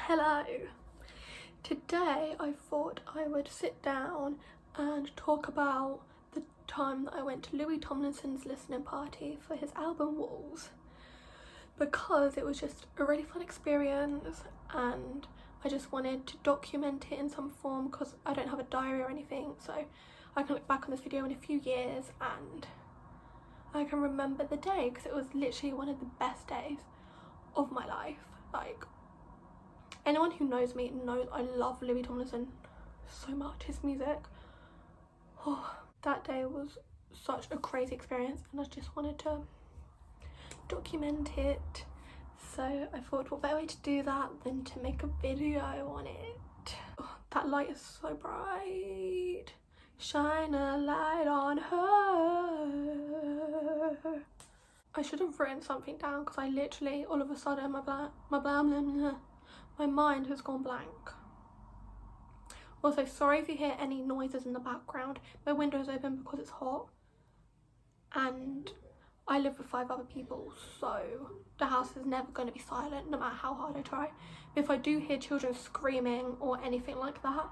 Hello! Today I thought I would sit down and talk about the time that I went to Louis Tomlinson's listening party for his album Walls, because it was just a really fun experience and I just wanted to document it in some form because I don't have a diary or anything, so I can look back on this video in a few years and I can remember the day because it was literally one of the best days of my life. Like, anyone who knows me knows I love Louis Tomlinson so much, his music. Oh, that day was such a crazy experience and I just wanted to document it. So I thought what better way to do that than to make a video on it. Oh, that light is so bright. Shine a light on her. I should have written something down because I literally, all of a sudden, my mind has gone blank. Also, sorry if you hear any noises in the background. My window's open because it's hot and I live with 5 other people, so the house is never going to be silent no matter how hard I try. But if I do hear children screaming or anything like that,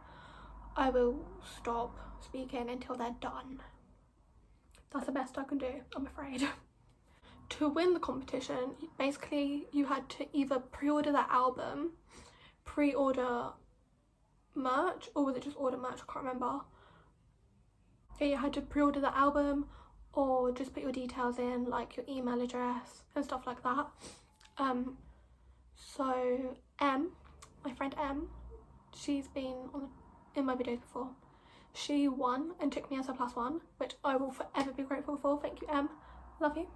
I will stop speaking until they're done. That's the best I can do, I'm afraid. To win the competition, basically you had to either pre-order that album, pre-order merch, or was it just order merch? I can't remember. Yeah, you had to pre-order the album or just put your details in, like your email address and stuff like that. So my friend M, she's been in my videos before. She won and took me as her +1, which I will forever be grateful for. Thank you, M. Love you.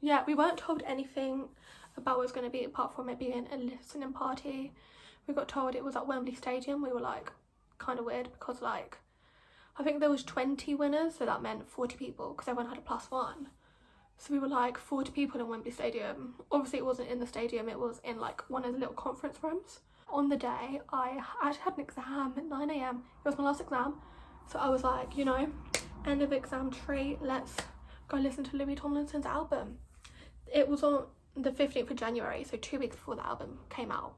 Yeah, we weren't told anything about what it was going to be apart from it being a listening party. We got told it was at Wembley Stadium. We were like, kind of weird because like, I think there was 20 winners, so that meant 40 people because everyone had a +1. So we were like 40 people in Wembley Stadium. Obviously it wasn't in the stadium, it was in like one of the little conference rooms. On the day, I actually had an exam at 9 AM. It was my last exam. So I was like, you know, end of exam treat, let's go listen to Louis Tomlinson's album. It was on the 15th of January, so 2 weeks before the album came out.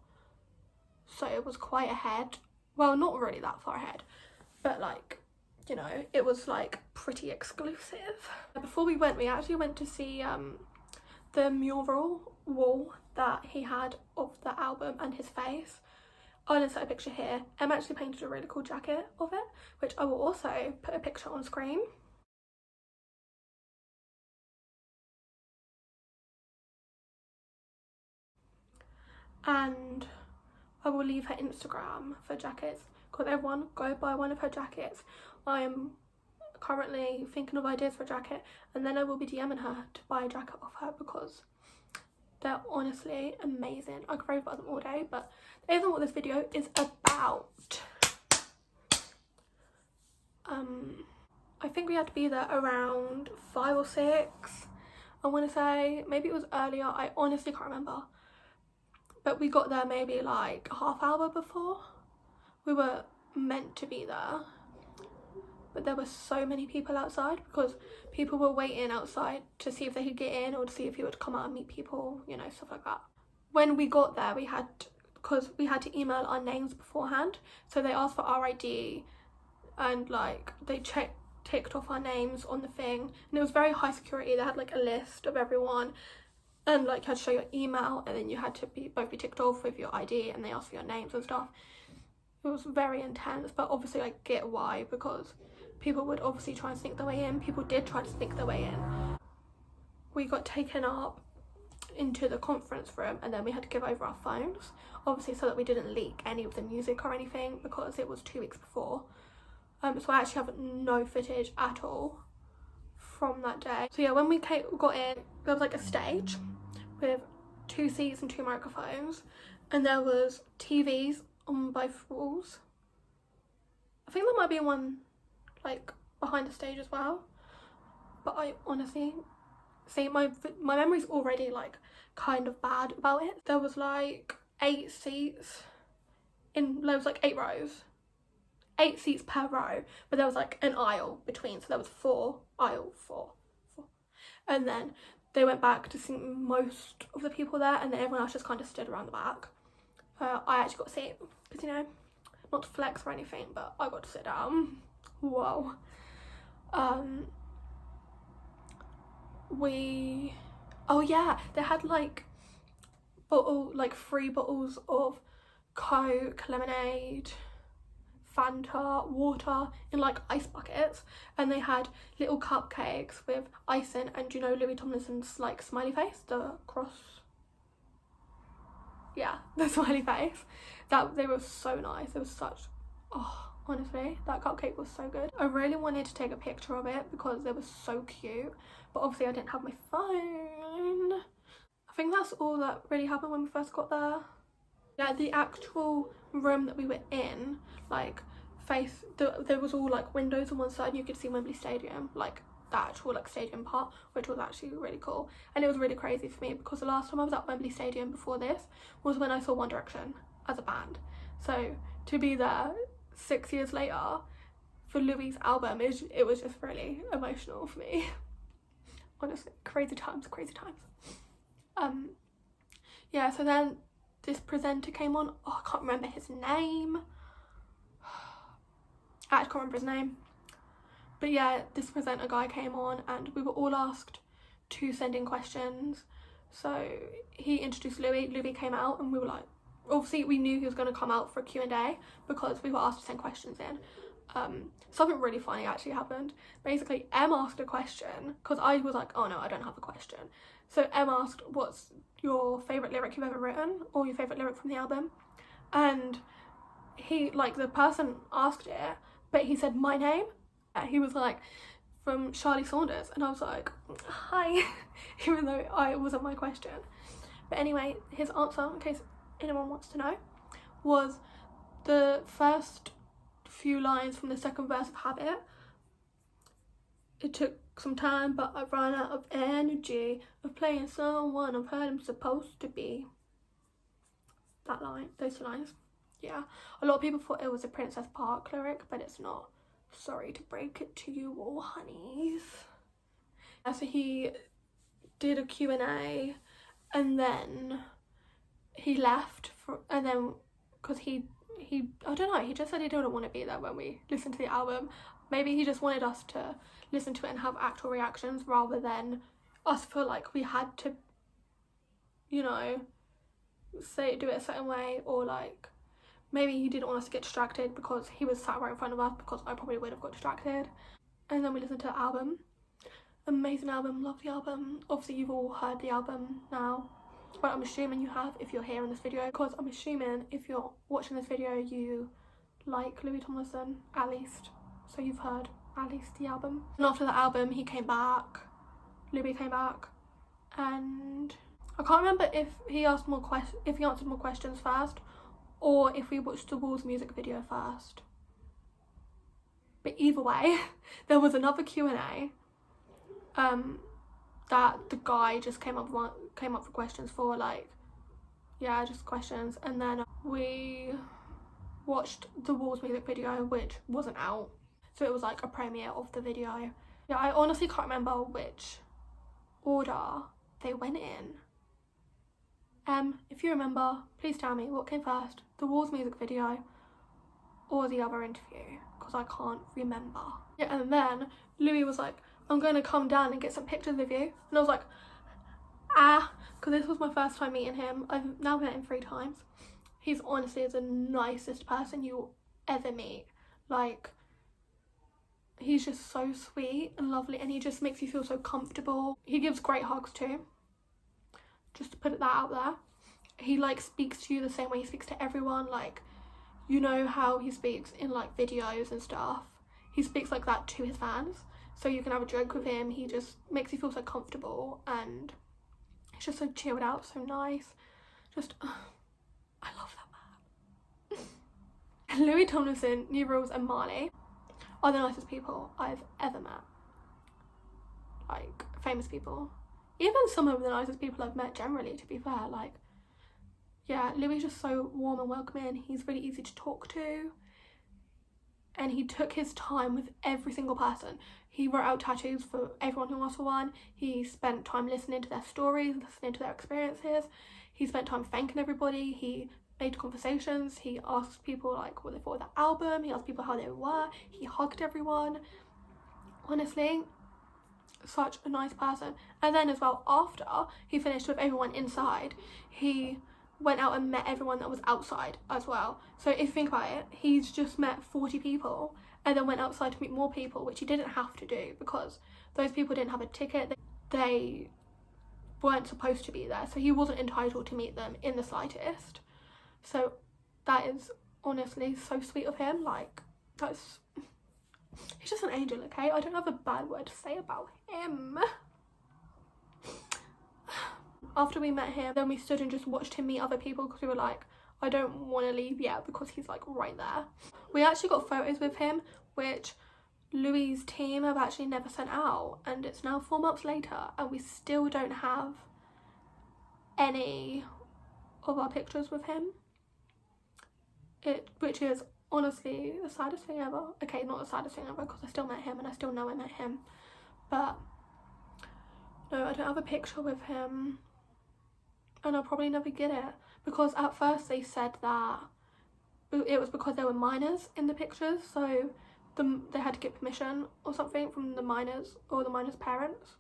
So it was quite ahead. Well, not really that far ahead, but like, you know, it was like pretty exclusive. Before we went, we actually went to see the mural wall that he had of the album and his face. I'll insert a picture here. Em actually painted a really cool jacket of it, which I will also put a picture on screen. And I will leave her Instagram for jackets because everyone go buy one of her jackets. I am currently thinking of ideas for a jacket and then I will be DMing her to buy a jacket off her because they're honestly amazing. I could rave about them all day, but that isn't what this video is about. I think we had to be there around 5 or 6. I want to say maybe it was earlier, I honestly can't remember. But we got there maybe like a half hour before we were meant to be there. But there were so many people outside because people were waiting outside to see if they could get in or to see if you would come out and meet people, you know, stuff like that. When we got there, because we had to email our names beforehand. So they asked for our ID and like they ticked off our names on the thing. And it was very high security. They had like a list of everyone. And like you had to show your email and then you had to both be ticked off with your ID and they asked for your names and stuff. It was very intense, but obviously I get why, because people would obviously try and sneak their way in. People did try to sneak their way in. We got taken up into the conference room and then we had to give over our phones, obviously so that we didn't leak any of the music or anything because it was 2 weeks before. So I actually have no footage at all from that day. So yeah, when we got in, there was like a stage with 2 seats and 2 microphones and there was TVs on both walls. I think there might be one like behind the stage as well, but I honestly see my memory's already like kind of bad about it. There was like 8 seats there was like 8 rows, 8 seats per row, but there was like an aisle between, so there was 4 aisle 4 and then they went back to see most of the people there, and then everyone else just kind of stood around the back. I actually got a seat because, you know, not to flex or anything, but I got to sit down. Whoa. Oh yeah, they had like free bottles of Coke, lemonade, Fanta, water in like ice buckets, and they had little cupcakes with icing and, you know, Louis Tomlinson's like smiley face, the cross, yeah, the smiley face. That they were so nice. It was such, oh, honestly, that cupcake was so good. I really wanted to take a picture of it because it was so cute, but obviously I didn't have my phone. I think that's all that really happened when we first got there. Yeah, the actual room that we were in, like, there was all like windows on one side and you could see Wembley Stadium, like the actual like stadium part, which was actually really cool. And it was really crazy for me because the last time I was at Wembley Stadium before this was when I saw One Direction as a band. So to be there 6 years later for Louis' album, it was just really emotional for me. Honestly, crazy times, crazy times. Yeah, so then this presenter came on. Oh, I can't remember his name. I actually can't remember his name. But yeah, this presenter guy came on and we were all asked to send in questions. So he introduced Louis. Louis came out and we were like, obviously we knew he was going to come out for a Q&A because we were asked to send questions in. Something really funny actually happened. Basically, Em asked a question because I was like, oh no, I don't have a question. So Em asked, what's your favourite lyric you've ever written or your favourite lyric from the album? And he, like, the person asked it, but he said my name. He was like, from Charlie Saunders, and I was like, hi, even though it wasn't my question. But anyway, his answer, in case anyone wants to know, was the first few lines from the second verse of Habit. It took some time, but I've run out of energy of playing someone I've heard I'm supposed to be. That line, those 2 lines. Yeah, a lot of people thought it was a Princess Park lyric, but it's not. Sorry to break it to you all, honeys. Yeah, so he did a Q&A and then he left and then because he I don't know, he just said he didn't want to be there when we listened to the album. Maybe he just wanted us to listen to it and have actual reactions rather than us feel like we had to, you know, do it a certain way, or like maybe he didn't want us to get distracted because he was sat right in front of us, because I probably would have got distracted. And then we listened to the album. Amazing album, love the album. Obviously you've all heard the album now, but I'm assuming you have if you're here in this video, because I'm assuming if you're watching this video you like Louis Tomlinson at least, so you've heard at least the album. And after the album he came back, Louis came back, and I can't remember if he answered more questions first or if we watched the Walls music video first. But either way, there was another Q&A that the guy just came up for questions for, like, yeah, just questions. And then we watched the Walls music video, which wasn't out, so it was like a premiere of the video. Yeah, I honestly can't remember which order they went in. If you remember, please tell me what came first, the Walls music video or the other interview, because I can't remember. Yeah, and then Louis was like, I'm going to come down and get some pictures of you. And I was like, because this was my first time meeting him. I've now met him 3 times. He's honestly the nicest person you'll ever meet. Like, he's just so sweet and lovely, and he just makes you feel so comfortable. He gives great hugs too, just to put that out there. He like speaks to you the same way he speaks to everyone. Like, you know how he speaks in like videos and stuff, he speaks like that to his fans, so you can have a joke with him. He just makes you feel so comfortable, and he's just so chilled out, so nice. Just I love that man. Louis Tomlinson, New Rules and Marley are the nicest people I've ever met. Like, famous people. Even some of the nicest people I've met generally, to be fair. Like, yeah, Louis is just so warm and welcoming. He's really easy to talk to. and he took his time with every single person. He wrote out tattoos for everyone who asked for one. He spent time listening to their stories, listening to their experiences. He spent time thanking everybody. He made conversations. He asked people like what they thought of the album. He asked people how they were. He hugged everyone. Honestly, such a nice person. And then as well, after he finished with everyone inside, he went out and met everyone that was outside as well. So if you think about it, he's just met 40 people and then went outside to meet more people, which he didn't have to do because those people didn't have a ticket. They weren't supposed to be there, so he wasn't entitled to meet them in the slightest. So that is honestly so sweet of him. Like, that's, he's just an angel, okay? I don't have a bad word to say about him. After we met him, then we stood and just watched him meet other people because we were like, I don't want to leave yet because he's like right there. We actually got photos with him, which Louis' team have actually never sent out, and it's now 4 months later and we still don't have any of our pictures with him. Which is honestly the saddest thing ever. Okay, not the saddest thing ever because I still met him and I still know I met him, but no, I don't have a picture with him. And I'll probably never get it because at first they said that it was because there were minors in the pictures, so they had to get permission or something from the minors or the minors' parents.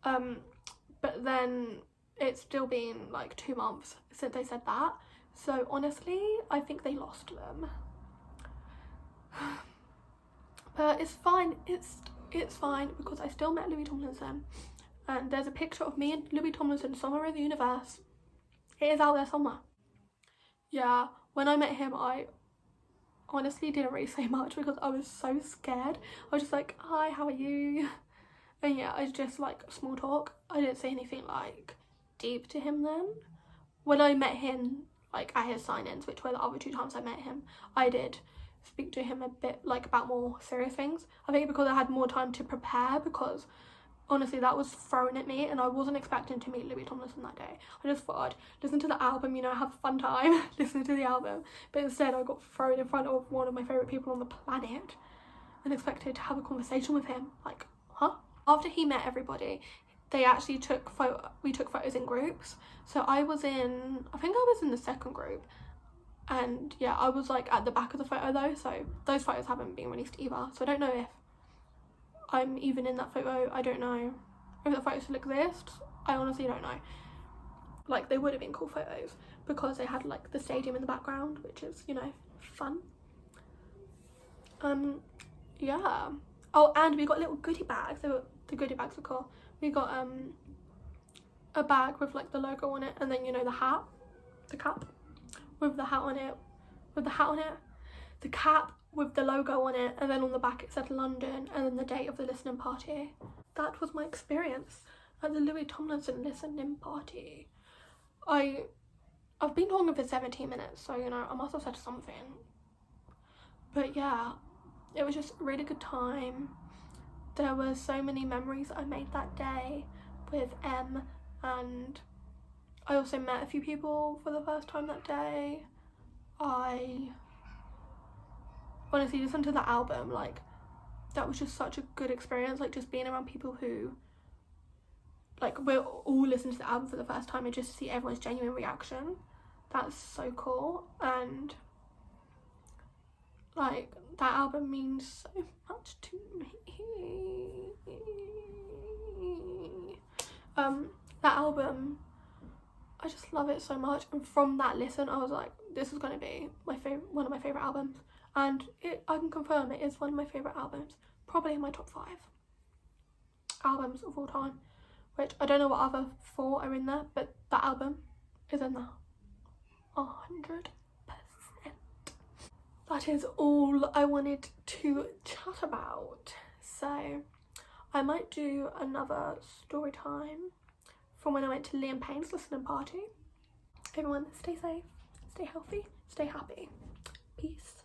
But then it's still been like 2 months since they said that, so honestly I think they lost them. But it's fine, it's fine because I still met Louis Tomlinson, and there's a picture of me and Louis Tomlinson somewhere in the universe. It is out there somewhere. Yeah, when I met him, I honestly didn't really say much because I was so scared. I was just like, hi, how are you? And yeah, I just like small talk. I didn't say anything like deep to him then. When I met him, like at his sign-ins, which were the other 2 times I met him, I did speak to him a bit like about more serious things. I think because I had more time to prepare, because honestly that was thrown at me and I wasn't expecting to meet Louis Tomlinson that day. I just thought I'd listen to the album, you know, have a fun time listening to the album, but instead I got thrown in front of one of my favourite people on the planet and expected to have a conversation with him. Like, huh? After he met everybody, they actually took photos in groups. So I think I was in the second group, and yeah, I was like at the back of the photo though, so those photos haven't been released either, so I don't know if I'm even in that photo. I don't know if the photo still exists. I honestly don't know. Like, they would have been cool photos because they had like the stadium in the background, which is, you know, fun. Yeah. Oh, and we got little goodie bags. The goodie bags were cool. We got a bag with like the logo on it, and then, you know, the cap with the hat on it, the cap with the logo on it, and then on the back it said London and then the date of the listening party. That was my experience at the Louis Tomlinson listening party. I've been talking for 17 minutes, so, you know, I must have said something. But yeah, it was just a really good time. There were so many memories I made that day with Em, and I also met a few people for the first time that day. I honestly listened to the album, like, that was just such a good experience, like just being around people who, like, we're all listening to the album for the first time and just to see everyone's genuine reaction. That's so cool. And like, that album means so much to me. That album, I just love it so much, and from that listen I was like, this is going to be one of my favourite albums, and I can confirm it is one of my favourite albums, probably in my top 5 albums of all time, which I don't know what other 4 are in there, but that album is in there 100%. That is all I wanted to chat about, so I might do another story time from when I went to Liam Payne's listening party. Everyone, stay safe, stay healthy, stay happy. Peace.